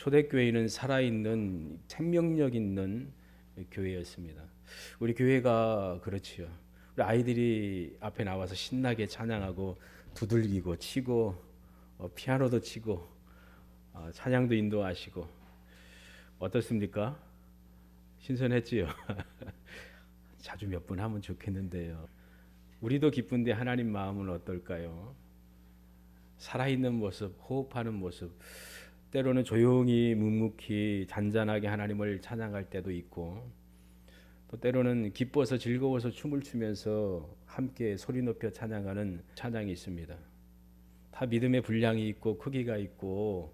초대교회는 살아있는 생명력 있는 교회였습니다. 우리 교회가 그렇지요. 우리 아이들이 앞에 나와서 신나게 찬양하고 두들기고 치고 피아노도 치고 찬양도 인도하시고 어떻습니까? 신선했지요. 자주 몇 번 하면 좋겠는데요. 우리도 기쁜데 하나님 마음은 어떨까요? 살아있는 모습, 호흡하는 모습, 때로는 조용히 묵묵히 잔잔하게 하나님을 찬양할 때도 있고, 또 때로는 기뻐서 즐거워서 춤을 추면서 함께 소리 높여 찬양하는 찬양이 있습니다. 다 믿음의 분량이 있고 크기가 있고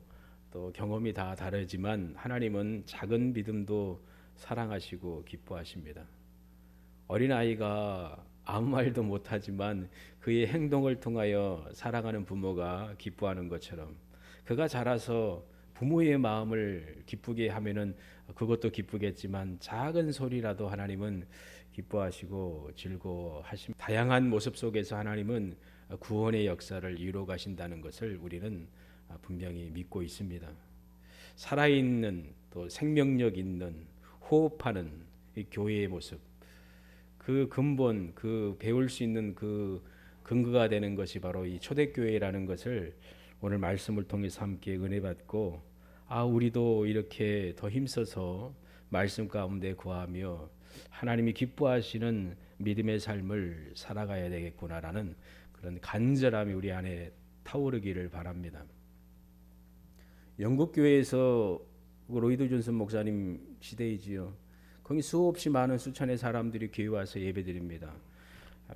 또 경험이 다 다르지만 하나님은 작은 믿음도 사랑하시고 기뻐하십니다. 어린아이가 아무 말도 못하지만 그의 행동을 통하여 사랑하는 부모가 기뻐하는 것처럼, 그가 자라서 부모의 마음을 기쁘게 하면은 그것도 기쁘겠지만 작은 소리라도 하나님은 기뻐하시고 즐거워하십니다. 다양한 모습 속에서 하나님은 구원의 역사를 이루어 가신다는 것을 우리는 분명히 믿고 있습니다. 살아있는 또 생명력 있는 호흡하는 이 교회의 모습, 그 근본, 그 배울 수 있는 그 근거가 되는 것이 바로 이 초대교회라는 것을 오늘 말씀을 통해서 함께 은혜 받고, 우리도 이렇게 더 힘써서 말씀 가운데 구하며 하나님이 기뻐하시는 믿음의 삶을 살아가야 되겠구나라는 그런 간절함이 우리 안에 타오르기를 바랍니다. 영국 교회에서 로이드 존슨 목사님 시대이지요. 거기 수없이 많은 수천의 사람들이 교회 와서 예배드립니다.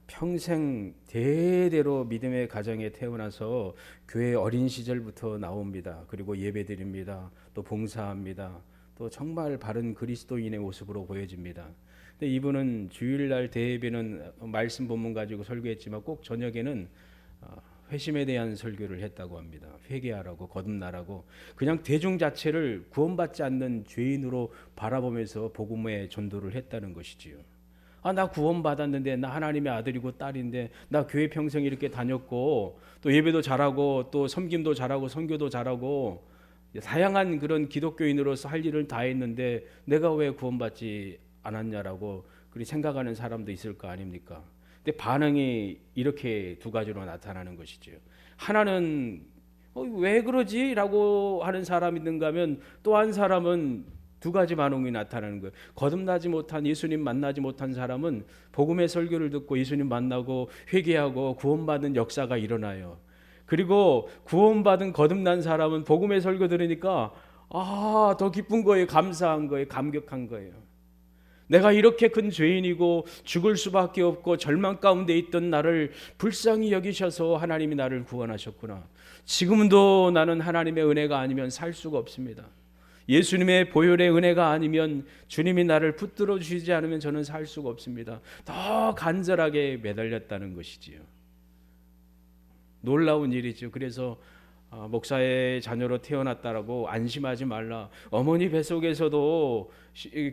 평생 대대로 믿음의 가정에 태어나서 교회 어린 시절부터 나옵니다. 그리고 예배드립니다. 또 봉사합니다. 또 정말 바른 그리스도인의 모습으로 보여집니다. 근데 이분은 주일날 대예배는 말씀 본문 가지고 설교했지만 꼭 저녁에는 회심에 대한 설교를 했다고 합니다. 회개하라고, 거듭나라고. 그냥 대중 자체를 구원받지 않는 죄인으로 바라보면서 복음의 전도를 했다는 것이지요. 나 구원받았는데, 나 하나님의 아들이고 딸인데, 나 교회 평생 이렇게 다녔고 또 예배도 잘하고 또 섬김도 잘하고 선교도 잘하고 다양한 그런 기독교인으로서 할 일을 다 했는데 내가 왜 구원받지 않았냐라고 그렇게 생각하는 사람도 있을 거 아닙니까? 근데 반응이 이렇게 두 가지로 나타나는 것이죠. 하나는 왜 그러지? 라고 하는 사람이 있는가 하면, 또 한 사람은 두 가지 반응이 나타나는 거예요. 거듭나지 못한, 예수님 만나지 못한 사람은 복음의 설교를 듣고 예수님 만나고 회개하고 구원받는 역사가 일어나요. 그리고 구원받은 거듭난 사람은 복음의 설교 들으니까 더 기쁜 거예요. 감사한 거예요. 감격한 거예요. 내가 이렇게 큰 죄인이고 죽을 수밖에 없고 절망 가운데 있던 나를 불쌍히 여기셔서 하나님이 나를 구원하셨구나. 지금도 나는 하나님의 은혜가 아니면 살 수가 없습니다. 예수님의 보혈의 은혜가 아니면, 주님이 나를 붙들어 주시지 않으면 저는 살 수가 없습니다. 더 간절하게 매달렸다는 것이지요. 놀라운 일이죠. 그래서 목사의 자녀로 태어났다라고 안심하지 말라. 어머니 뱃속에서도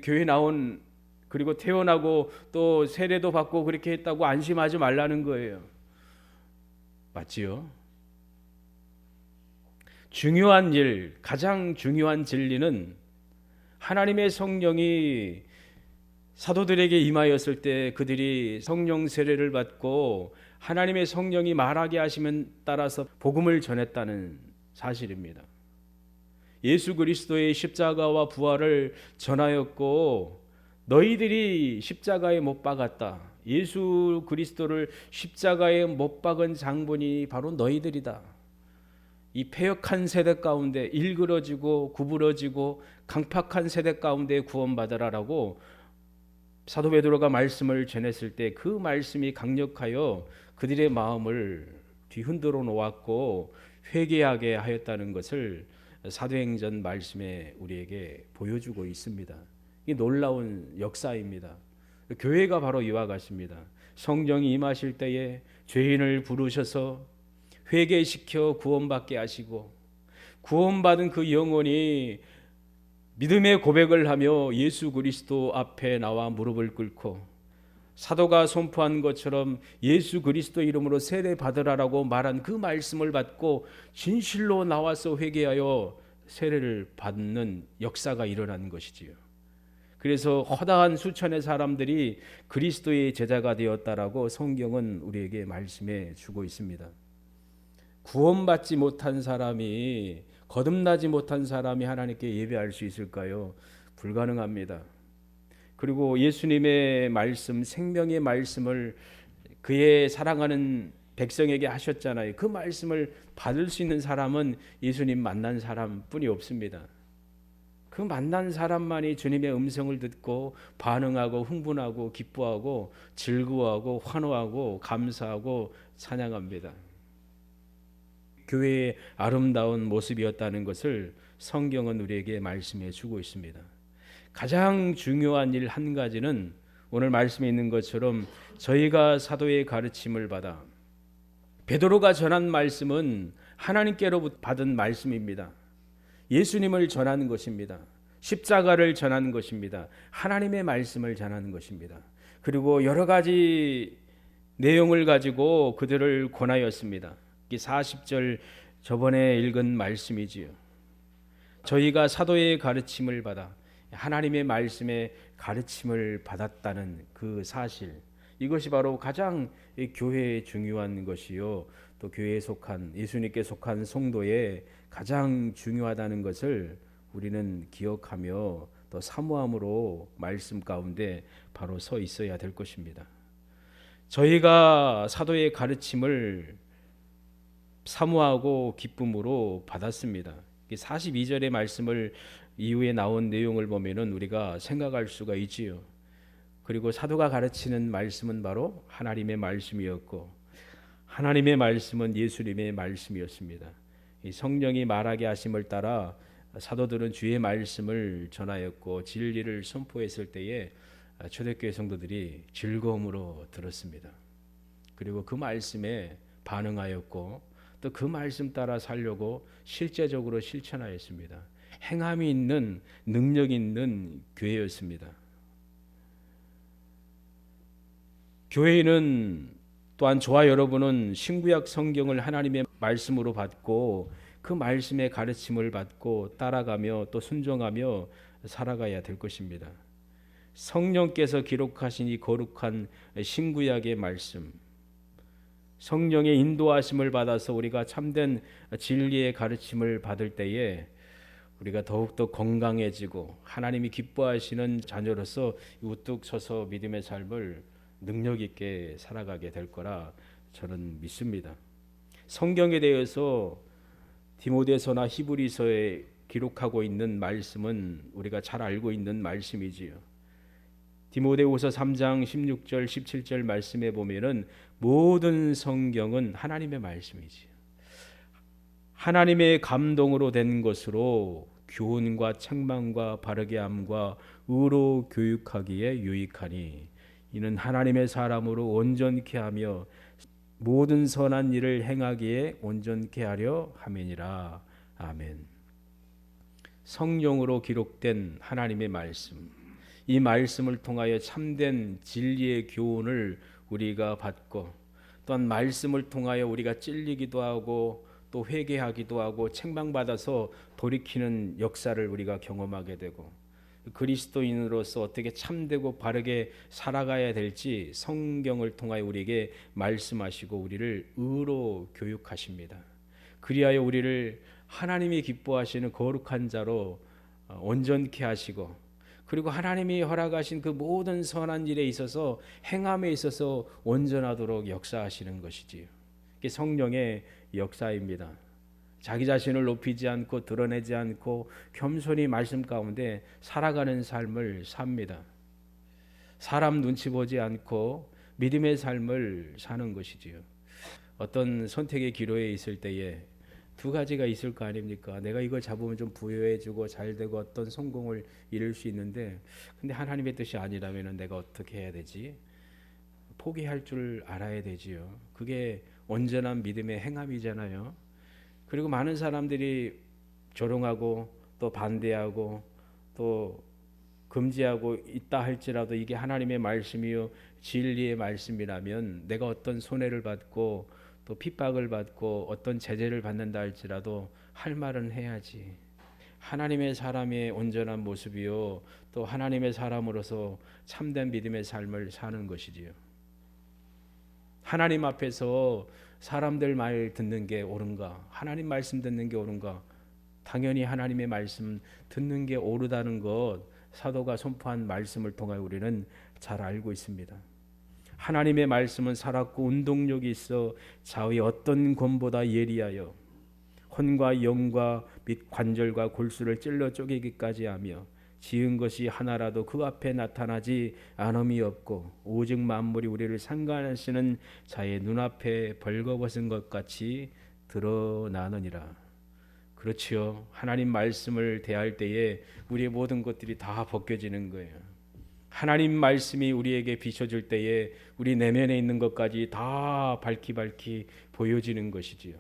교회 나온, 그리고 태어나고 또 세례도 받고 그렇게 했다고 안심하지 말라는 거예요. 맞지요? 중요한 일, 가장 중요한 진리는 하나님의 성령이 사도들에게 임하였을 때 그들이 성령 세례를 받고 하나님의 성령이 말하게 하시면 따라서 복음을 전했다는 사실입니다. 예수 그리스도의 십자가와 부활을 전하였고, 너희들이 십자가에 못 박았다. 예수 그리스도를 십자가에 못 박은 장본이 바로 너희들이다. 이 패역한 세대 가운데, 일그러지고 구부러지고 강팍한 세대 가운데 구원받으라라고 사도 베드로가 말씀을 전했을 때 그 말씀이 강력하여 그들의 마음을 뒤흔들어 놓았고 회개하게 하였다는 것을 사도행전 말씀에 우리에게 보여주고 있습니다. 이 놀라운 역사입니다. 교회가 바로 이와 같습니다. 성령이 임하실 때에 죄인을 부르셔서 회개시켜 구원받게 하시고, 구원받은 그 영혼이 믿음의 고백을 하며 예수 그리스도 앞에 나와 무릎을 꿇고 사도가 선포한 것처럼 예수 그리스도 이름으로 세례 받으라라고 말한 그 말씀을 받고 진실로 나와서 회개하여 세례를 받는 역사가 일어난 것이지요. 그래서 허다한 수천의 사람들이 그리스도의 제자가 되었다라고 성경은 우리에게 말씀해 주고 있습니다. 구원받지 못한 사람이, 거듭나지 못한 사람이 하나님께 예배할 수 있을까요? 불가능합니다. 그리고 예수님의 말씀, 생명의 말씀을 그의 사랑하는 백성에게 하셨잖아요. 그 말씀을 받을 수 있는 사람은 예수님 만난 사람뿐이 없습니다. 그 만난 사람만이 주님의 음성을 듣고 반응하고 흥분하고 기뻐하고 즐거워하고 환호하고 감사하고 찬양합니다. 교회의 아름다운 모습이었다는 것을 성경은 우리에게 말씀해 주고 있습니다. 가장 중요한 일 한 가지는 오늘 말씀에 있는 것처럼 저희가 사도의 가르침을 받아, 베드로가 전한 말씀은 하나님께로부터 받은 말씀입니다. 예수님을 전하는 것입니다. 십자가를 전하는 것입니다. 하나님의 말씀을 전하는 것입니다. 그리고 여러 가지 내용을 가지고 그들을 권하였습니다. 40절 저번에 읽은 말씀이지요. 저희가 사도의 가르침을 받아, 하나님의 말씀의 가르침을 받았다는 그 사실, 이것이 바로 가장 교회에 중요한 것이요, 또 교회에 속한, 예수님께 속한 성도에 가장 중요하다는 것을 우리는 기억하며 또 사모함으로 말씀 가운데 바로 서 있어야 될 것입니다. 저희가 사도의 가르침을 사모하고 기쁨으로 받았습니다. 42절의 말씀을 이후에 나온 내용을 보면은 우리가 생각할 수가 있지요. 그리고 사도가 가르치는 말씀은 바로 하나님의 말씀이었고, 하나님의 말씀은 예수님의 말씀이었습니다. 이 성령이 말하게 하심을 따라 사도들은 주의 말씀을 전하였고 진리를 선포했을 때에 초대교회 성도들이 즐거움으로 들었습니다. 그리고 그 말씀에 반응하였고 또 그 말씀 따라 살려고 실제적으로 실천하였습니다. 행함이 있는, 능력 있는 교회였습니다. 교회는 또한 저와 여러분은 신구약 성경을 하나님의 말씀으로 받고 그 말씀의 가르침을 받고 따라가며 또 순종하며 살아가야 될 것입니다. 성령께서 기록하신 이 거룩한 신구약의 말씀, 성령의 인도하심을 받아서 우리가 참된 진리의 가르침을 받을 때에 우리가 더욱더 건강해지고 하나님이 기뻐하시는 자녀로서 우뚝 서서 믿음의 삶을 능력 있게 살아가게 될 거라 저는 믿습니다. 성경에 대해서 디모데서나 히브리서에 기록하고 있는 말씀은 우리가 잘 알고 있는 말씀이지요. 디모데후서 3장 16절 17절 말씀에 보면은 모든 성경은 하나님의 말씀이지요. 하나님의 감동으로 된 것으로 교훈과 책망과 바르게 함과 의로 교육하기에 유익하니 이는 하나님의 사람으로 온전케 하며 모든 선한 일을 행하기에 온전케 하려 함이니라. 아멘. 성령으로 기록된 하나님의 말씀, 이 말씀을 통하여 참된 진리의 교훈을 우리가 받고 또한 말씀을 통하여 우리가 찔리기도 하고 또 회개하기도 하고 책망받아서 돌이키는 역사를 우리가 경험하게 되고 그리스도인으로서 어떻게 참되고 바르게 살아가야 될지 성경을 통하여 우리에게 말씀하시고 우리를 의로 교육하십니다. 그리하여 우리를 하나님이 기뻐하시는 거룩한 자로 온전케 하시고 그리고 하나님이 허락하신 그 모든 선한 일에 있어서 행함에 있어서 온전하도록 역사하시는 것이지요. 이게 성령의 역사입니다. 자기 자신을 높이지 않고 드러내지 않고 겸손히 말씀 가운데 살아가는 삶을 삽니다. 사람 눈치 보지 않고 믿음의 삶을 사는 것이지요. 어떤 선택의 기로에 있을 때에 두 가지가 있을 거 아닙니까? 내가 이걸 잡으면 좀 부유해지고 잘되고 어떤 성공을 이룰 수 있는데 근데 하나님의 뜻이 아니라면 내가 어떻게 해야 되지? 포기할 줄 알아야 되지요. 그게 온전한 믿음의 행함이잖아요. 그리고 많은 사람들이 조롱하고 또 반대하고 또 금지하고 있다 할지라도 이게 하나님의 말씀이요 진리의 말씀이라면 내가 어떤 손해를 받고 또 핍박을 받고 어떤 제재를 받는다 할지라도 할 말은 해야지. 하나님의 사람의 온전한 모습이요, 또 하나님의 사람으로서 참된 믿음의 삶을 사는 것이지요. 하나님 앞에서 사람들 말 듣는 게 옳은가? 하나님 말씀 듣는 게 옳은가? 당연히 하나님의 말씀 듣는 게 옳다는 것, 사도가 선포한 말씀을 통하여 우리는 잘 알고 있습니다. 하나님의 말씀은 살았고 운동력이 있어 좌우의 어떤 검보다 예리하여 혼과 영과 및 관절과 골수를 찔러 쪼개기까지 하며 지은 것이 하나라도 그 앞에 나타나지 않음이 없고 오직 만물이 우리를 상관하시는 자의 눈앞에 벌거벗은 것 같이 드러나느니라. 그렇지요. 하나님 말씀을 대할 때에 우리의 모든 것들이 다 벗겨지는 거예요. 하나님 말씀이 우리에게 비춰질 때에 우리 내면에 있는 것까지 다 밝히 보여지는 것이지요.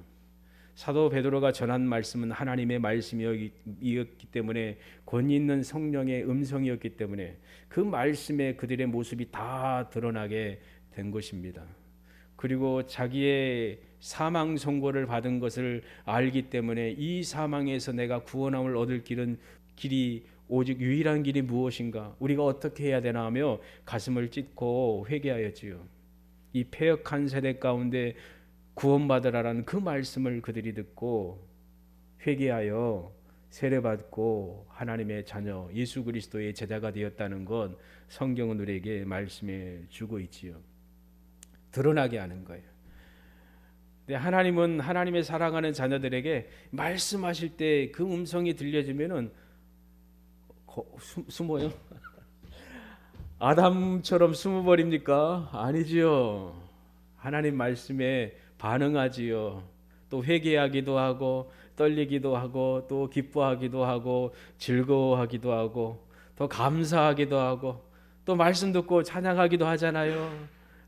사도 베드로가 전한 말씀은 하나님의 말씀이었기 때문에 권위 있는 성령의 음성이었기 때문에 그 말씀에 그들의 모습이 다 드러나게 된 것입니다. 그리고 자기의 사망 선고를 받은 것을 알기 때문에 이 사망에서 내가 구원함을 얻을 길이 오직 유일한 길이 무엇인가? 우리가 어떻게 해야 되나 하며 가슴을 찢고 회개하였지요. 이 패역한 세대 가운데 구원받으라라는 그 말씀을 그들이 듣고 회개하여 세례받고 하나님의 자녀 예수 그리스도의 제자가 되었다는 것 성경은 우리에게 말씀해 주고 있지요. 드러나게 하는 거예요. 근데 하나님은 하나님의 사랑하는 자녀들에게 말씀하실 때 그 음성이 들려지면은 숨어요? 아담처럼 숨어버립니까? 아니지요. 하나님 말씀에 반응하지요. 또 회개하기도 하고 떨리기도 하고 또 기뻐하기도 하고 즐거워하기도 하고 또 감사하기도 하고 또 말씀 듣고 찬양하기도 하잖아요.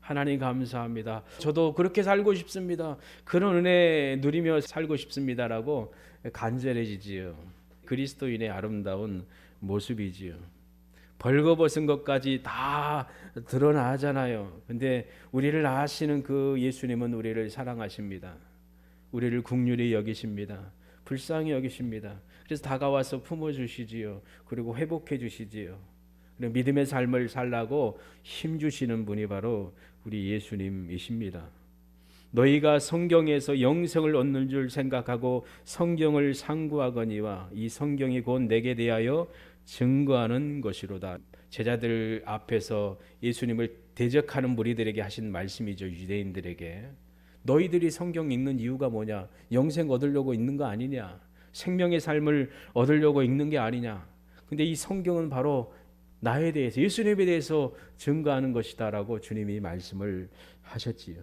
하나님 감사합니다. 저도 그렇게 살고 싶습니다. 그런 은혜 누리며 살고 싶습니다라고 간절해지지요. 그리스도인의 아름다운 모습이지요. 벌거벗은 것까지 다 드러나잖아요. 근데 우리를 아시는 그 예수님은 우리를 사랑하십니다. 우리를 긍휼히 여기십니다. 불쌍히 여기십니다. 그래서 다가와서 품어주시지요. 그리고 회복해 주시지요. 믿음의 삶을 살라고 힘주시는 분이 바로 우리 예수님이십니다. 너희가 성경에서 영생을 얻는 줄 생각하고 성경을 상고하거니와 이 성경이 곧 내게 대하여 증거하는 것이로다. 제자들 앞에서 예수님을 대적하는 무리들에게 하신 말씀이죠. 유대인들에게 너희들이 성경 읽는 이유가 뭐냐? 영생 얻으려고 읽는 거 아니냐? 생명의 삶을 얻으려고 읽는 게 아니냐? 근데 이 성경은 바로 나에 대해서 예수님에 대해서 증거하는 것이다라고 주님이 말씀을 하셨지요.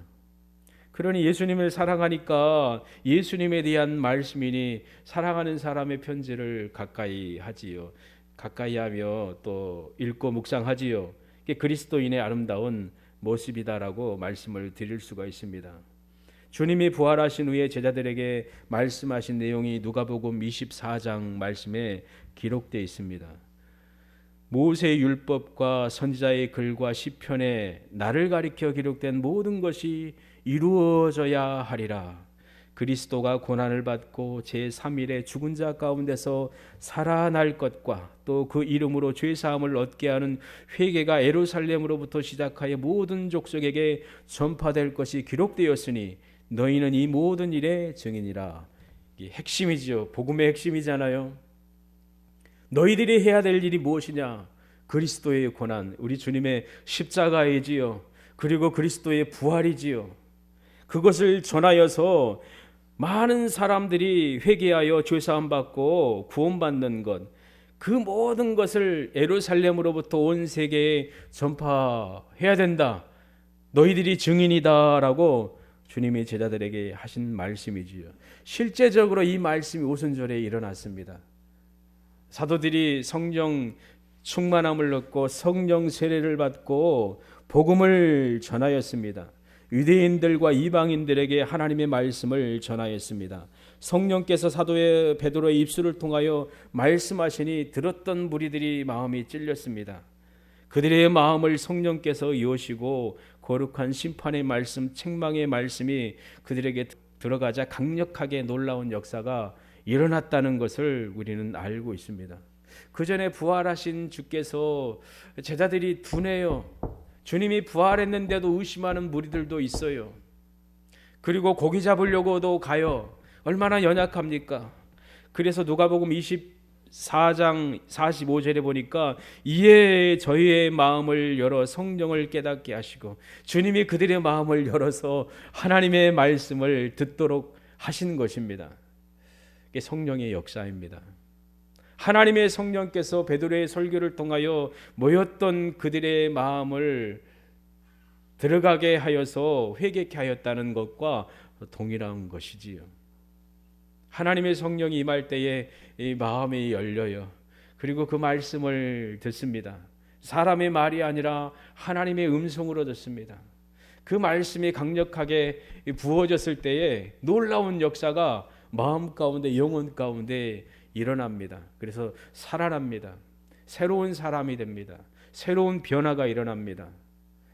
그러니 예수님을 사랑하니까 예수님에 대한 말씀이니 사랑하는 사람의 편지를 가까이 하지요. 가까이 하며 또 읽고 묵상하지요. 이게 그리스도인의 아름다운 모습이다라고 말씀을 드릴 수가 있습니다. 주님이 부활하신 후에 제자들에게 말씀하신 내용이 누가복음 24장 말씀에 기록되어 있습니다. 모세의 율법과 선지자의 글과 시편에 나를 가리켜 기록된 모든 것이 이루어져야 하리라. 그리스도가 고난을 받고 제3일에 죽은 자 가운데서 살아날 것과 또 그 이름으로 죄사함을 얻게 하는 회개가 예루살렘으로부터 시작하여 모든 족속에게 전파될 것이 기록되었으니 너희는 이 모든 일의 증인이라. 이게 핵심이죠. 복음의 핵심이잖아요. 너희들이 해야 될 일이 무엇이냐? 그리스도의 고난, 우리 주님의 십자가이지요. 그리고 그리스도의 부활이지요. 그것을 전하여서 많은 사람들이 회개하여 죄사함 받고 구원받는 것, 그 모든 것을 예루살렘으로부터 온 세계에 전파해야 된다. 너희들이 증인이다라고 주님이 제자들에게 하신 말씀이지요. 실제적으로 이 말씀이 오순절에 일어났습니다. 사도들이 성령 충만함을 얻고 성령 세례를 받고 복음을 전하였습니다. 유대인들과 이방인들에게 하나님의 말씀을 전하였습니다. 성령께서 사도의 베드로의 입술을 통하여 말씀하시니 들었던 무리들이 마음이 찔렸습니다. 그들의 마음을 성령께서 여시고 거룩한 심판의 말씀, 책망의 말씀이 그들에게 들어가자 강력하게 놀라운 역사가 일어났다는 것을 우리는 알고 있습니다. 그 전에 부활하신 주께서 제자들이 둔해요. 주님이 부활했는데도 의심하는 무리들도 있어요. 그리고 고기 잡으려고도 가요. 얼마나 연약합니까? 그래서 누가복음 24장 45절에 보니까 이에 저희의 마음을 열어 성령을 깨닫게 하시고, 주님이 그들의 마음을 열어서 하나님의 말씀을 듣도록 하신 것입니다. 이게 성령의 역사입니다. 하나님의 성령께서 베드로의 설교를 통하여 모였던 그들의 마음을 들어가게 하여서 회개케 하였다는 것과 동일한 것이지요. 하나님의 성령이 임할 때에 이 마음이 열려요. 그리고 그 말씀을 듣습니다. 사람의 말이 아니라 하나님의 음성으로 듣습니다. 그 말씀이 강력하게 부어졌을 때에 놀라운 역사가 마음 가운데, 영혼 가운데 일어납니다. 그래서 살아납니다. 새로운 사람이 됩니다. 새로운 변화가 일어납니다.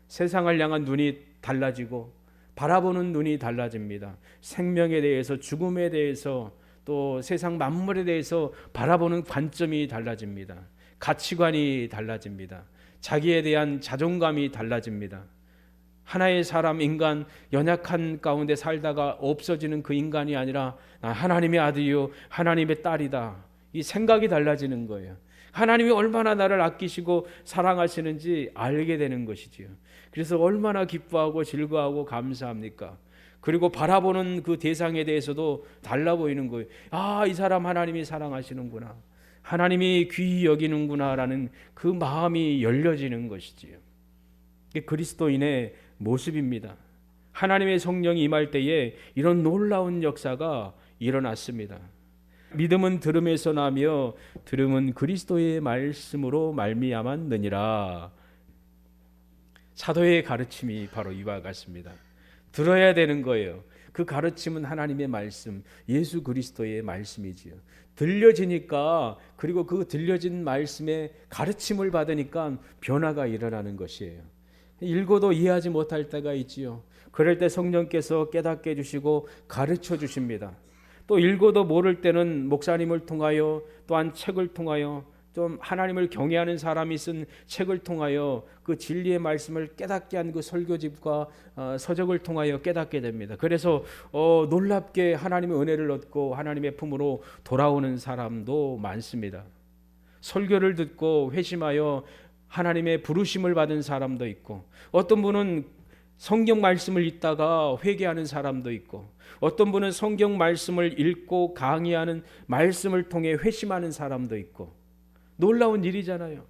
세상을 향한 눈이 달라지고 바라보는 눈이 달라집니다. 생명에 대해서, 죽음에 대해서, 또 세상 만물에 대해서 바라보는 관점이 달라집니다. 가치관이 달라집니다. 자기에 대한 자존감이 달라집니다. 하나의 사람, 인간, 연약한 가운데 살다가 없어지는 그 인간이 아니라 하나님의 아들이요 하나님의 딸이다, 이 생각이 달라지는 거예요. 하나님이 얼마나 나를 아끼시고 사랑하시는지 알게 되는 것이지요. 그래서 얼마나 기뻐하고 즐거워하고 감사합니까? 그리고 바라보는 그 대상에 대해서도 달라 보이는 거예요. 아, 이 사람 하나님이 사랑하시는구나, 하나님이 귀히 여기는구나라는 그 마음이 열려지는 것이지요. 이게 그리스도인의 모습입니다. 하나님의 성령이 임할 때에 이런 놀라운 역사가 일어났습니다. 믿음은 들음에서 나며 들음은 그리스도의 말씀으로 말미암았느니라. 사도의 가르침이 바로 이와 같습니다. 들어야 되는 거예요. 그 가르침은 하나님의 말씀, 예수 그리스도의 말씀이지요. 들려지니까, 그리고 그 들려진 말씀의 가르침을 받으니까 변화가 일어나는 것이에요. 읽어도 이해하지 못할 때가 있지요. 그럴 때 성령께서 깨닫게 해주시고 가르쳐 주십니다. 또 읽어도 모를 때는 목사님을 통하여, 또한 책을 통하여, 좀 하나님을 경외하는 사람이 쓴 책을 통하여 그 진리의 말씀을 깨닫게 한 그 설교집과 서적을 통하여 깨닫게 됩니다. 그래서 놀랍게 하나님의 은혜를 얻고 하나님의 품으로 돌아오는 사람도 많습니다. 설교를 듣고 회심하여 하나님의 부르심을 받은 사람도 있고, 어떤 분은 성경 말씀을 읽다가 회개하는 사람도 있고, 어떤 분은 성경 말씀을 읽고 강의하는 말씀을 통해 회심하는 사람도 있고, 놀라운 일이잖아요.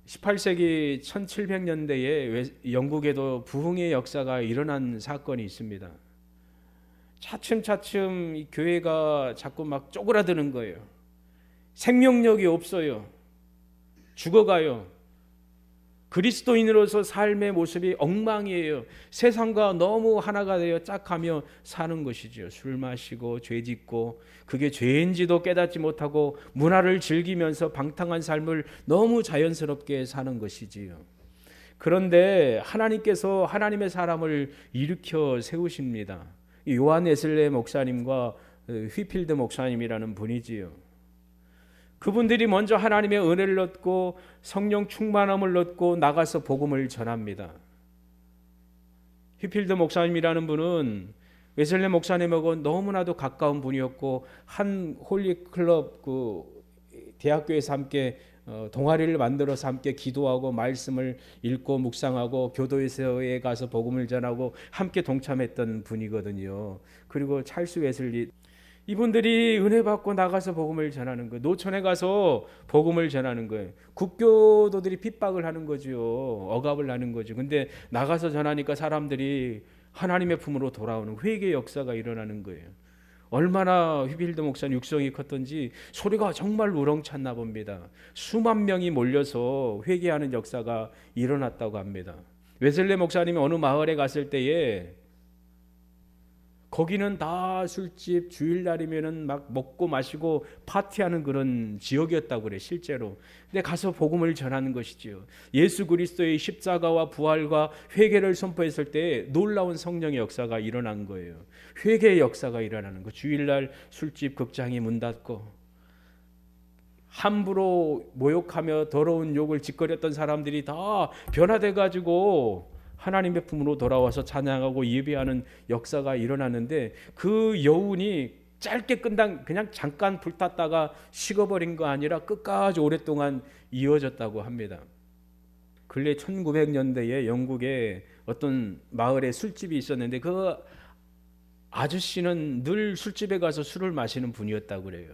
18세기 1700년대에 영국에도 부흥의 역사가 일어난 사건이 있습니다. 차츰차츰 이 교회가 자꾸 막 쪼그라드는 거예요. 생명력이 없어요. 죽어가요. 그리스도인으로서 삶의 모습이 엉망이에요. 세상과 너무 하나가 되어 짝하며 사는 것이죠. 술 마시고 죄 짓고, 그게 죄인지도 깨닫지 못하고 문화를 즐기면서 방탕한 삶을 너무 자연스럽게 사는 것이지요. 그런데 하나님께서 하나님의 사람을 일으켜 세우십니다. 요한 웨슬레 목사님과 휘필드 목사님이라는 분이지요. 그분들이 먼저 하나님의 은혜를 얻고 성령 충만함을 얻고 나가서 복음을 전합니다. 휘필드 목사님이라는 분은 웨슬레 목사님하고 너무나도 가까운 분이었고, 한 홀리클럽 그 대학교에서 함께 동아리를 만들어서 함께 기도하고 말씀을 읽고 묵상하고 교도소에 가서 복음을 전하고 함께 동참했던 분이거든요. 그리고 찰스 웨슬리, 이분들이 은혜 받고 나가서 복음을 전하는 거예요. 노천에 가서 복음을 전하는 거예요. 국교도들이 핍박을 하는 거죠. 억압을 하는 거죠. 근데 나가서 전하니까 사람들이 하나님의 품으로 돌아오는 회개 역사가 일어나는 거예요. 얼마나 휘필드 목사님 육성이 컸던지 소리가 정말 우렁찼나 봅니다. 수만 명이 몰려서 회개하는 역사가 일어났다고 합니다. 웨슬레 목사님이 어느 마을에 갔을 때에 거기는 다 술집, 주일날이면은 막 먹고 마시고 파티하는 그런 지역이었다고 그래 실제로. 근데 가서 복음을 전하는 것이지요. 예수 그리스도의 십자가와 부활과 회개를 선포했을 때 놀라운 성령의 역사가 일어난 거예요. 회개의 역사가 일어나는 거. 주일날 술집, 극장이 문 닫고 함부로 모욕하며 더러운 욕을 짓거렸던 사람들이 다 변화돼 가지고 하나님의 품으로 돌아와서 찬양하고 예배하는 역사가 일어나는데, 그 여운이 짧게 끝난, 그냥 잠깐 불탔다가 식어버린 거 아니라 끝까지 오랫동안 이어졌다고 합니다. 근래 1900년대에 영국에 어떤 마을에 술집이 있었는데 그 아저씨는 늘 술집에 가서 술을 마시는 분이었다고 그래요.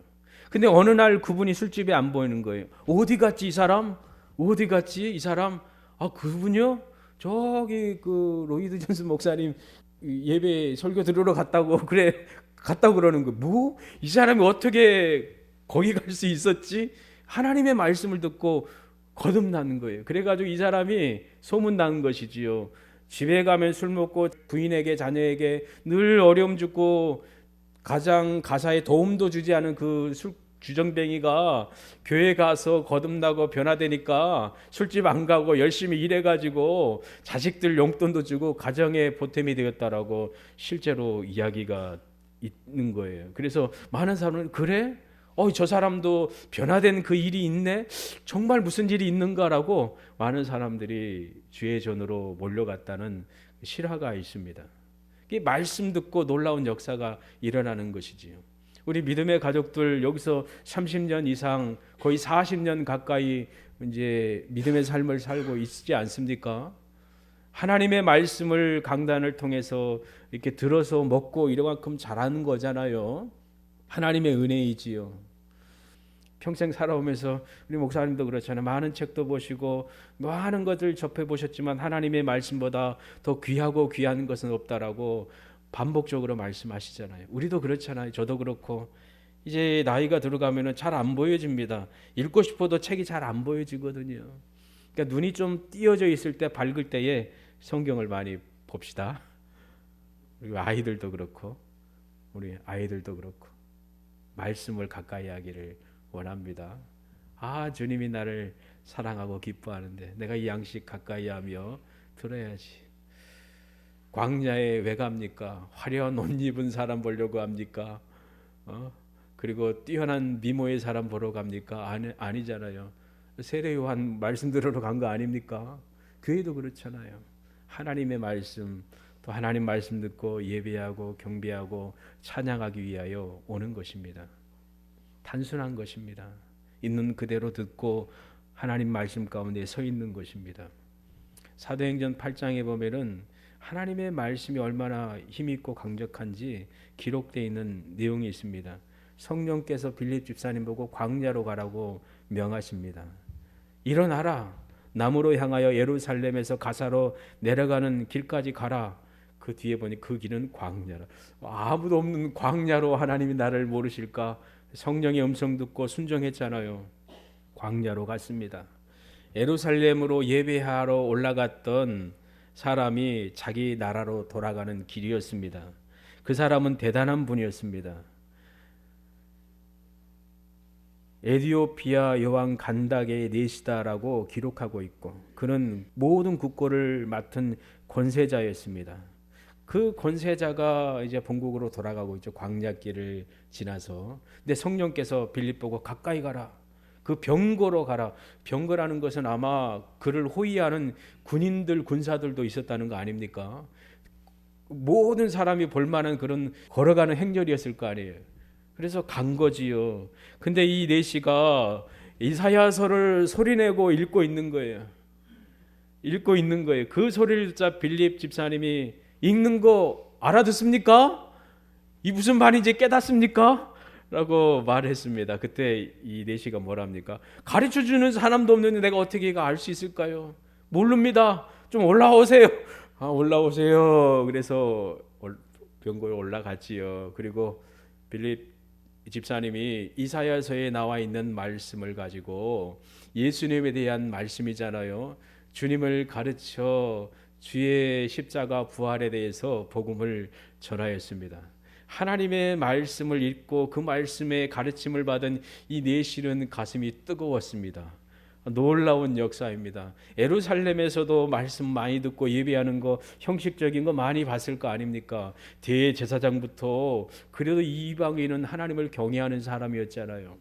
근데 어느 날 그분이 술집에 안 보이는 거예요. 어디 갔지 이 사람? 어디 갔지 이 사람? 아, 그분이요? 저기 그 로이드 존슨 목사님 예배 설교 들으러 갔다고 그래 갔다고 그러는 거. 뭐? 이 사람이 어떻게 거기 갈 수 있었지? 하나님의 말씀을 듣고 거듭나는 거예요. 그래가지고 이 사람이 소문난 것이지요. 집에 가면 술 먹고 부인에게 자녀에게 늘 어려움 주고 가장 가사에 도움도 주지 않은 그 술 주정뱅이가 교회 가서 거듭나고 변화되니까 술집 안 가고 열심히 일해가지고 자식들 용돈도 주고 가정의 보탬이 되었다라고 실제로 이야기가 있는 거예요. 그래서 많은 사람은 그래? 저 사람도 변화된 그 일이 있네? 정말 무슨 일이 있는가라고 많은 사람들이 주의 전으로 몰려갔다는 실화가 있습니다. 이 말씀 듣고 놀라운 역사가 일어나는 것이지요. 우리 믿음의 가족들 여기서 30년 이상 거의 40년 가까이 이제 믿음의 삶을 살고 있지 않습니까? 하나님의 말씀을 강단을 통해서 이렇게 들어서 먹고 이만큼 잘하는 거잖아요. 하나님의 은혜이지요. 평생 살아오면서 우리 목사님도 그렇잖아요. 많은 책도 보시고 많은 것을 접해 보셨지만 하나님의 말씀보다 더 귀하고 귀한 것은 없다라고 반복적으로 말씀하시잖아요. 우리도 그렇잖아요. 저도 그렇고 이제 나이가 들어가면은 잘 안 보여집니다. 읽고 싶어도 책이 잘 안 보여지거든요. 그러니까 눈이 좀 띄어져 있을 때, 밝을 때에 성경을 많이 봅시다. 그리고 아이들도 그렇고 우리 아이들도 그렇고 말씀을 가까이 하기를 원합니다. 주님이 나를 사랑하고 기뻐하는데 내가 이 양식 가까이 하며 들어야지. 광야에 왜 갑니까? 화려한 옷 입은 사람 보려고 합니까? 그리고 뛰어난 미모의 사람 보러 갑니까? 아니잖아요. 세례 요한 말씀 들으러 간 거 아닙니까? 교회도 그렇잖아요. 하나님의 말씀, 또 하나님 말씀 듣고 예배하고 경배하고 찬양하기 위하여 오는 것입니다. 단순한 것입니다. 있는 그대로 듣고 하나님 말씀 가운데 서 있는 것입니다. 사도행전 8장에 보면은 하나님의 말씀이 얼마나 힘있고 강력한지 기록되어 있는 내용이 있습니다. 성령께서 빌립 집사님 보고 광야로 가라고 명하십니다. 일어나라. 남으로 향하여 예루살렘에서 가사로 내려가는 길까지 가라. 그 뒤에 보니 그 길은 광야라. 아무도 없는 광야로 하나님이 나를 모르실까? 성령의 음성 듣고 순종했잖아요. 광야로 갔습니다. 예루살렘으로 예배하러 올라갔던 사람이 자기 나라로 돌아가는 길이었습니다. 그 사람은 대단한 분이었습니다. 에디오피아 여왕 간다게의 내시다라고 기록하고 있고, 그는 모든 국고를 맡은 권세자였습니다. 그 권세자가 이제 본국으로 돌아가고 있죠. 광야길을 지나서. 근데 성령께서 빌립 보고 가까이 가라. 그 병거로 가라. 병거라는 것은 아마 그를 호위하는 군인들, 군사들도 있었다는 거 아닙니까? 모든 사람이 볼만한 그런 걸어가는 행렬이었을 거 아니에요. 그래서 간 거지요. 근데 이 내시가 이사야서를 소리내고 읽고 있는 거예요. 읽고 있는 거예요. 그 소리를 듣자 빌립 집사님이 읽는 거 알아듣습니까? 이 무슨 말인지 깨닫습니까? 라고 말했습니다. 그때 이 내시가 뭐랍니까? 가르쳐주는 사람도 없는데 내가 어떻게 알 수 있을까요? 모릅니다. 좀 올라오세요. 올라오세요. 그래서 병고에 올라갔지요. 그리고 빌립 집사님이 이사야서에 나와 있는 말씀을 가지고, 예수님에 대한 말씀이잖아요. 주님을 가르쳐 주의 십자가 부활에 대해서 복음을 전하였습니다. 하나님의 말씀을 읽고 그 말씀의 가르침을 받은 이 내실은 가슴이 뜨거웠습니다. 놀라운 역사입니다. 예루살렘에서도 말씀 많이 듣고 예배하는 거 형식적인 거 많이 봤을 거 아닙니까? 대제사장부터 그래도 이방인은 하나님을 경외하는 사람이었잖아요.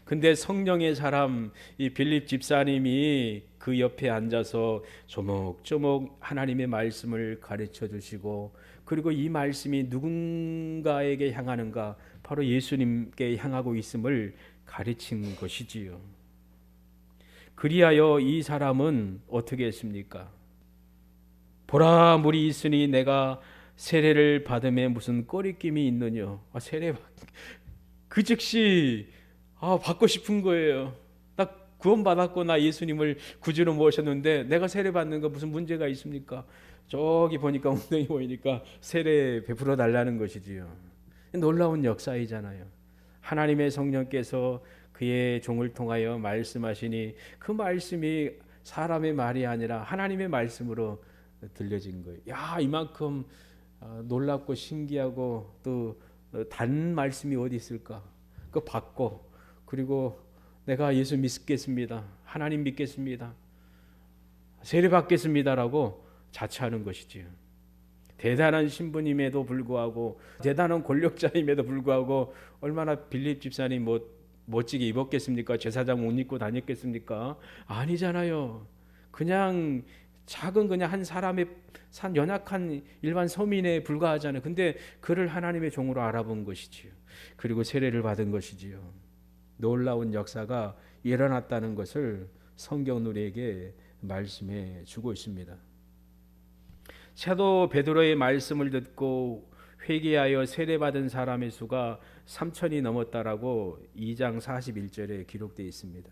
근데 성령의 사람 이 빌립 집사님이 그 옆에 앉아서 조목조목 하나님의 말씀을 가르쳐 주시고, 그리고 이 말씀이 누군가에게 향하는가, 바로 예수님께 향하고 있음을 가르친 것이지요. 그리하여 이 사람은 어떻게 했습니까? 보라, 물이 있으니 내가 세례를 받음에 무슨 꺼리낌이 있느냐. 세례 그 즉시 받고 싶은 거예요. 나 구원받았고 나 예수님을 구주로 모셨는데 내가 세례 받는 거 무슨 문제가 있습니까? 저기 보니까 엉덩이 보이니까 세례 베풀어 달라는 것이지요. 놀라운 역사이잖아요. 하나님의 성령께서 그의 종을 통하여 말씀하시니 그 말씀이 사람의 말이 아니라 하나님의 말씀으로 들려진 거예요. 야, 이만큼 놀랍고 신기하고 또 단 말씀이 어디 있을까? 그거 받고, 그리고 내가 예수 믿겠습니다, 하나님 믿겠습니다, 세례 받겠습니다라고 자처하는 것이지요. 대단한 신부님에도 불구하고, 대단한 권력자임에도 불구하고 얼마나 빌립 집사님 멋지게 입었겠습니까? 제사장 옷 입고 다녔겠습니까? 아니잖아요. 그냥 작은 그냥 한 사람의 연약한 일반 서민에 불과하잖아요. 근데 그를 하나님의 종으로 알아본 것이지요. 그리고 세례를 받은 것이지요. 놀라운 역사가 일어났다는 것을 성경 우리에게 말씀해 주고 있습니다. 사도 베드로의 말씀을 듣고 회개하여 세례받은 사람의 수가 3천이 넘었다라고 2장 41절에 기록되어 있습니다.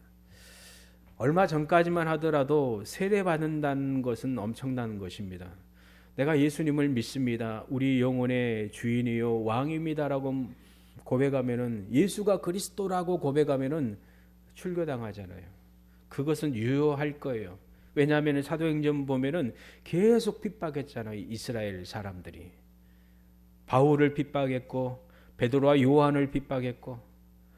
얼마 전까지만 하더라도 세례받는다는 것은 엄청난 것입니다. 내가 예수님을 믿습니다, 우리 영혼의 주인이요 왕입니다라고 고백하면은, 예수가 그리스도라고 고백하면은 출교당하잖아요. 그것은 유효할 거예요. 왜냐하면 사도행전 보면은 계속 핍박했잖아요. 이스라엘 사람들이 바울을 핍박했고, 베드로와 요한을 핍박했고,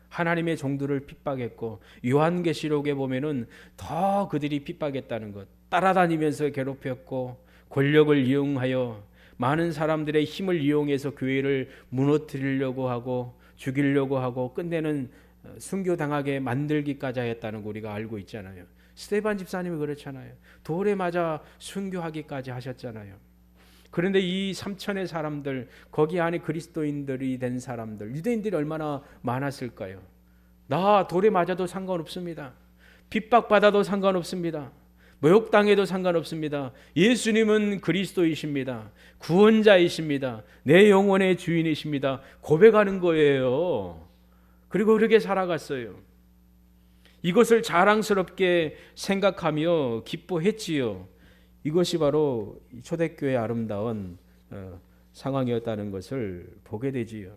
하나님의 종들을 핍박했고, 요한계시록에 보면은 더 그들이 핍박했다는 것, 따라다니면서 괴롭혔고, 권력을 이용하여 많은 사람들의 힘을 이용해서 교회를 무너뜨리려고 하고 죽이려고 하고 끝내는 순교당하게 만들기까지 했다는 거 우리가 알고 있잖아요. 스데반 집사님이 그렇잖아요. 돌에 맞아 순교하기까지 하셨잖아요. 그런데 이 3천의 사람들, 거기 안에 그리스도인들이 된 사람들, 유대인들이 얼마나 많았을까요? 나 돌에 맞아도 상관없습니다, 핍박받아도 상관없습니다, 모욕당해도 상관없습니다, 예수님은 그리스도이십니다, 구원자이십니다, 내 영혼의 주인이십니다 고백하는 거예요. 그리고 그렇게 살아갔어요. 이것을 자랑스럽게 생각하며 기뻐했지요. 이것이 바로 초대교회의 아름다운 상황이었다는 것을 보게 되지요.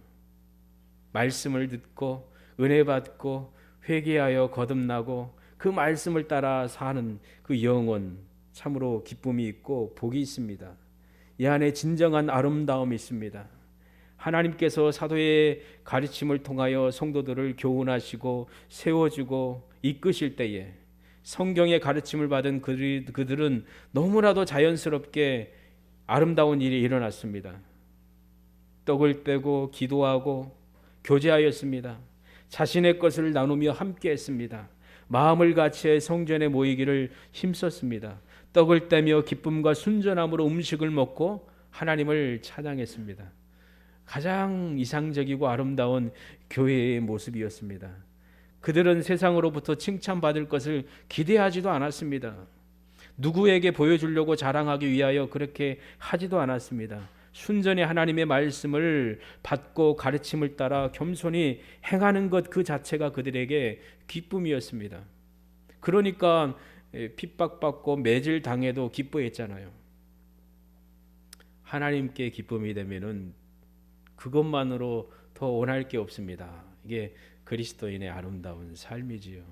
말씀을 듣고 은혜 받고 회개하여 거듭나고 그 말씀을 따라 사는 그 영혼, 참으로 기쁨이 있고 복이 있습니다. 이 안에 진정한 아름다움이 있습니다. 하나님께서 사도의 가르침을 통하여 성도들을 교훈하시고 세워주고 이끄실 때에 성경의 가르침을 받은 그들은 너무나도 자연스럽게 아름다운 일이 일어났습니다. 떡을 떼고 기도하고 교제하였습니다. 자신의 것을 나누며 함께했습니다. 마음을 같이 성전에 모이기를 힘썼습니다. 떡을 떼며 기쁨과 순전함으로 음식을 먹고 하나님을 찬양했습니다. 가장 이상적이고 아름다운 교회의 모습이었습니다. 그들은 세상으로부터 칭찬받을 것을 기대하지도 않았습니다. 누구에게 보여주려고 자랑하기 위하여 그렇게 하지도 않았습니다. 순전히 하나님의 말씀을 받고 가르침을 따라 겸손히 행하는 것 그 자체가 그들에게 기쁨이었습니다. 그러니까 핍박받고 매질 당해도 기뻐했잖아요. 하나님께 기쁨이 되면은 그것만으로 더 원할 게 없습니다. 이게 그리스도인의 아름다운 삶이지요.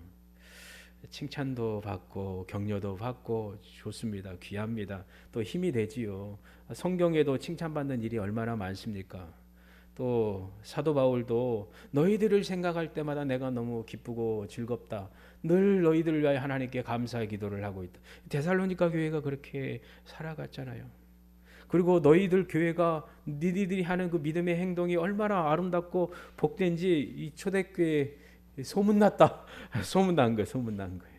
칭찬도 받고 격려도 받고 좋습니다. 귀합니다. 또 힘이 되지요. 성경에도 칭찬받는 일이 얼마나 많습니까? 또 사도 바울도 너희들을 생각할 때마다 내가 너무 기쁘고 즐겁다. 늘 너희들을 위하여 하나님께 감사의 기도를 하고 있다. 데살로니가 교회가 그렇게 살아갔잖아요. 그리고 너희들 교회가 니들이 하는 그 믿음의 행동이 얼마나 아름답고 복된지 이 초대교회 소문났다. 소문난 거예요.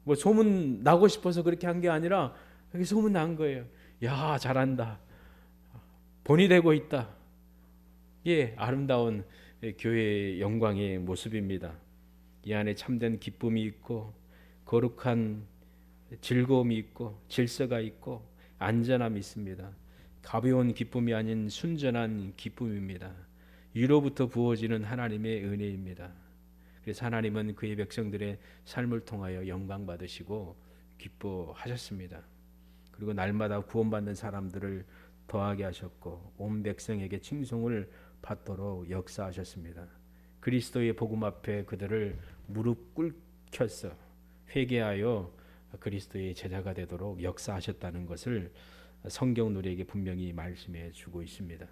뭐 소문 나고 싶어서 그렇게 한 게 아니라 그게 소문난 거예요. 야, 잘한다. 본이 되고 있다. 예, 아름다운 교회의 영광의 모습입니다. 이 안에 참된 기쁨이 있고 거룩한 즐거움이 있고 질서가 있고 안전함이 있습니다. 가벼운 기쁨이 아닌 순전한 기쁨입니다. 위로부터 부어지는 하나님의 은혜입니다. 그래서 하나님은 그의 백성들의 삶을 통하여 영광 받으시고 기뻐하셨습니다. 그리고 날마다 구원받는 사람들을 더하게 하셨고 온 백성에게 칭송을 받도록 역사하셨습니다. 그리스도의 복음 앞에 그들을 무릎 꿇혀서 회개하여 그리스도의 제자가 되도록 역사하셨다는 것을 성경 우리에게 분명히 말씀해 주고 있습니다.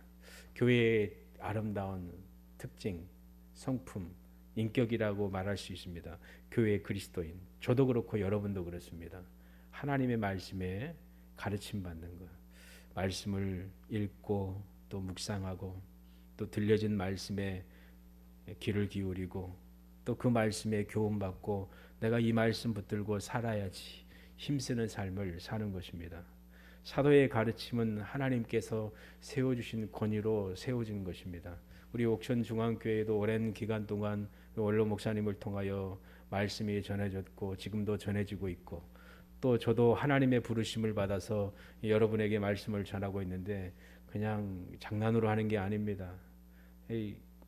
교회의 아름다운 특징, 성품, 인격이라고 말할 수 있습니다. 교회의 그리스도인, 저도 그렇고 여러분도 그렇습니다. 하나님의 말씀에 가르침 받는 것, 말씀을 읽고 또 묵상하고 또 들려진 말씀에 귀를 기울이고 또 그 말씀에 교훈받고 내가 이 말씀 붙들고 살아야지 힘쓰는 삶을 사는 것입니다. 사도의 가르침은 하나님께서 세워주신 권위로 세워진 것입니다. 우리 옥천 중앙교회도 오랜 기간 동안 원로 목사님을 통하여 말씀이 전해졌고 지금도 전해지고 있고 또 저도 하나님의 부르심을 받아서 여러분에게 말씀을 전하고 있는데 그냥 장난으로 하는 게 아닙니다.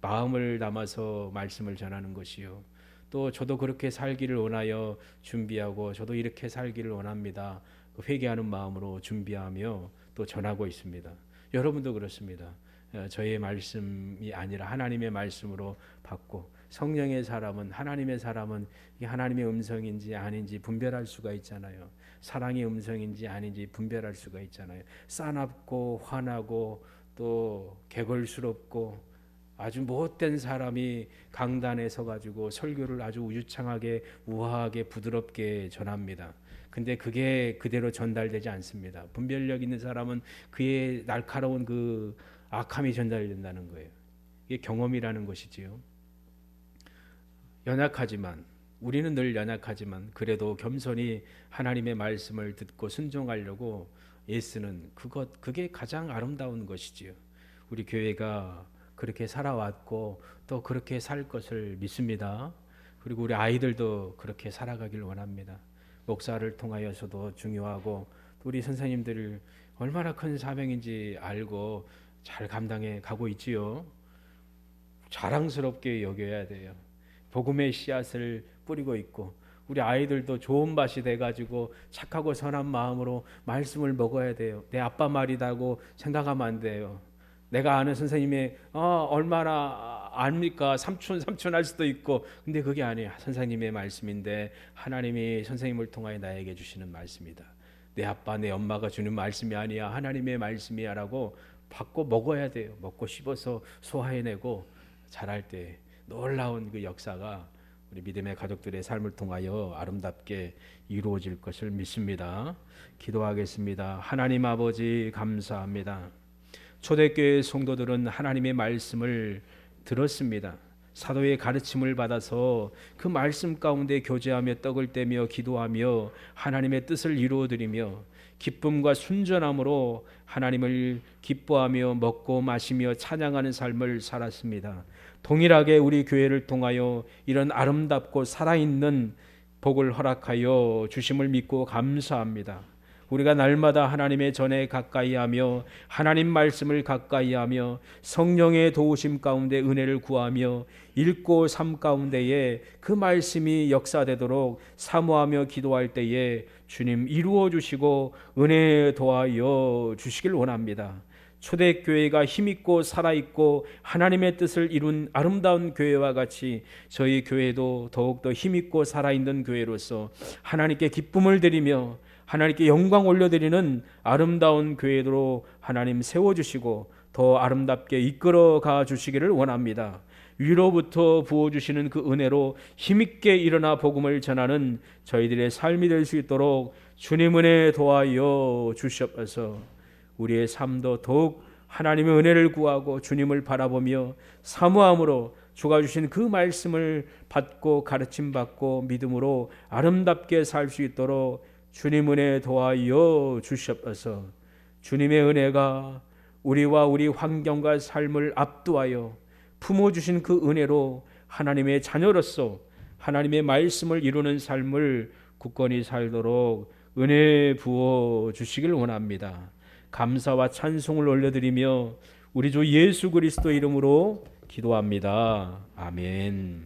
마음을 담아서 말씀을 전하는 것이요. 또 저도 그렇게 살기를 원하여 준비하고 저도 이렇게 살기를 원합니다. 회개하는 마음으로 준비하며 또 전하고 있습니다. 여러분도 그렇습니다. 저의 말씀이 아니라 하나님의 말씀으로 받고 성령의 사람은 하나님의 사람은 이게 하나님의 음성인지 아닌지 분별할 수가 있잖아요. 사랑의 음성인지 아닌지 분별할 수가 있잖아요. 싸납고 화나고 또 개걸스럽고 아주 못된 사람이 강단에 서가지고 설교를 아주 우유창하게 우아하게 부드럽게 전합니다. 근데 그게 그대로 전달되지 않습니다. 분별력 있는 사람은 그의 날카로운 그 악함이 전달된다는 거예요. 이게 경험이라는 것이지요. 연약하지만 우리는 늘 연약하지만 그래도 겸손히 하나님의 말씀을 듣고 순종하려고 애쓰는 그게 가장 아름다운 것이지요. 우리 교회가 그렇게 살아왔고 또 그렇게 살 것을 믿습니다. 그리고 우리 아이들도 그렇게 살아가길 원합니다. 목사를 통하여서도 중요하고 우리 선생님들 얼마나 큰 사명인지 알고 잘 감당해 가고 있지요. 자랑스럽게 여겨야 돼요. 복음의 씨앗을 뿌리고 있고 우리 아이들도 좋은 밭이 돼가지고 착하고 선한 마음으로 말씀을 먹어야 돼요. 내 아빠 말이라고 생각하면 안 돼요. 내가 아는 선생님이 얼마나 압니까? 삼촌 할 수도 있고 근데 그게 아니에요. 선생님의 말씀인데 하나님이 선생님을 통하여 나에게 주시는 말씀이다. 내 아빠 내 엄마가 주는 말씀이 아니야. 하나님의 말씀이야 라고 받고 먹어야 돼요. 먹고 씹어서 소화해내고 자랄 때 놀라운 그 역사가 우리 믿음의 가족들의 삶을 통하여 아름답게 이루어질 것을 믿습니다. 기도하겠습니다. 하나님 아버지 감사합니다. 초대교회 성도들은 하나님의 말씀을 들었습니다. 사도의 가르침을 받아서 그 말씀 가운데 교제하며 떡을 떼며 기도하며 하나님의 뜻을 이루어드리며 기쁨과 순전함으로 하나님을 기뻐하며 먹고 마시며 찬양하는 삶을 살았습니다. 동일하게 우리 교회를 통하여 이런 아름답고 살아있는 복을 허락하여 주심을 믿고 감사합니다. 우리가 날마다 하나님의 전에 가까이하며 하나님 말씀을 가까이하며 성령의 도우심 가운데 은혜를 구하며 읽고 삶 가운데에 그 말씀이 역사되도록 사모하며 기도할 때에 주님 이루어 주시고 은혜 도하여 주시길 원합니다. 초대교회가 힘있고 살아있고 하나님의 뜻을 이룬 아름다운 교회와 같이 저희 교회도 더욱더 힘있고 살아있는 교회로서 하나님께 기쁨을 드리며 하나님께 영광 올려드리는 아름다운 교회로 하나님 세워주시고 더 아름답게 이끌어가 주시기를 원합니다. 위로부터 부어주시는 그 은혜로 힘있게 일어나 복음을 전하는 저희들의 삶이 될 수 있도록 주님 은혜 도와여 주시옵소서. 우리의 삶도 더욱 하나님의 은혜를 구하고 주님을 바라보며 사모함으로 주가 주신 그 말씀을 받고 가르침받고 믿음으로 아름답게 살 수 있도록 주님 은혜 도와여 주시옵소서. 주님의 은혜가 우리와 우리 환경과 삶을 압도하여 품어주신 그 은혜로 하나님의 자녀로서 하나님의 말씀을 이루는 삶을 굳건히 살도록 은혜 부어 주시길 원합니다. 감사와 찬송을 올려드리며 우리 주 예수 그리스도 이름으로 기도합니다. 아멘.